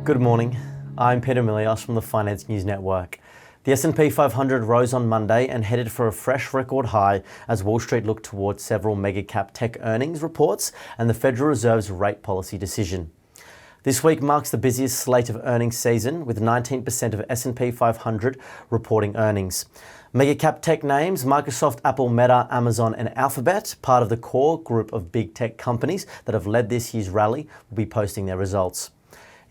Good morning. I'm Peter Milios from the Finance News Network. The S&P 500 rose on Monday and headed for a fresh record high as Wall Street looked towards several mega-cap tech earnings reports and the Federal Reserve's rate policy decision. This week marks the busiest slate of earnings season, with 19% of S&P 500 reporting earnings. Mega-cap tech names Microsoft, Apple, Meta, Amazon and Alphabet, part of the core group of big tech companies that have led this year's rally, will be posting their results.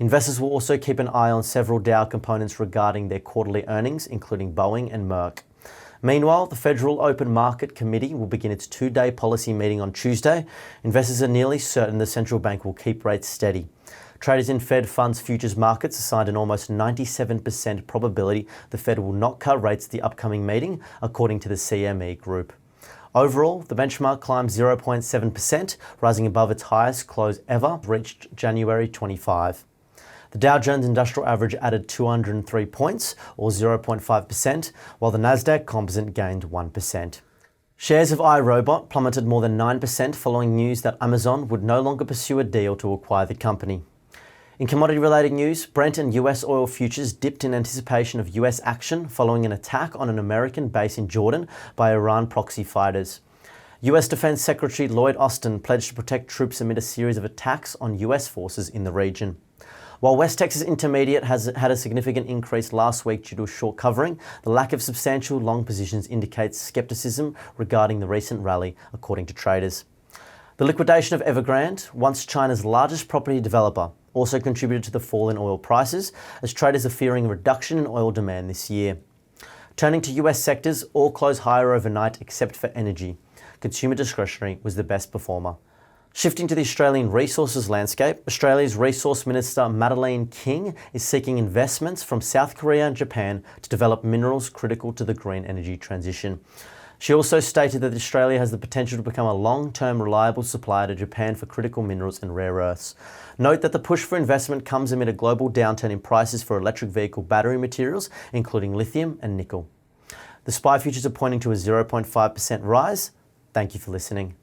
Investors will also keep an eye on several Dow components regarding their quarterly earnings, including Boeing and Merck. Meanwhile, the Federal Open Market Committee will begin its two-day policy meeting on Tuesday. Investors are nearly certain the central bank will keep rates steady. Traders in Fed funds futures markets assigned an almost 97% probability the Fed will not cut rates at the upcoming meeting, according to the CME Group. Overall, the benchmark climbed 0.7%, rising above its highest close ever, reached January 25. The Dow Jones Industrial Average added 203 points, or 0.5%, while the Nasdaq Composite gained 1%. Shares of iRobot plummeted more than 9% following news that Amazon would no longer pursue a deal to acquire the company. In commodity-related news, Brent and US oil futures dipped in anticipation of US action following an attack on an American base in Jordan by Iran proxy fighters. US Defense Secretary Lloyd Austin pledged to protect troops amid a series of attacks on US forces in the region. While West Texas Intermediate has had a significant increase last week due to a short covering, the lack of substantial long positions indicates skepticism regarding the recent rally, according to traders. The liquidation of Evergrande, once China's largest property developer, also contributed to the fall in oil prices, as traders are fearing a reduction in oil demand this year. Turning to US sectors, all closed higher overnight except for energy. Consumer discretionary was the best performer. Shifting to the Australian resources landscape, Australia's Resource Minister Madeleine King is seeking investments from South Korea and Japan to develop minerals critical to the green energy transition. She also stated that Australia has the potential to become a long-term reliable supplier to Japan for critical minerals and rare earths. Note that the push for investment comes amid a global downturn in prices for electric vehicle battery materials, including lithium and nickel. The SPI futures are pointing to a 0.5% rise. Thank you for listening.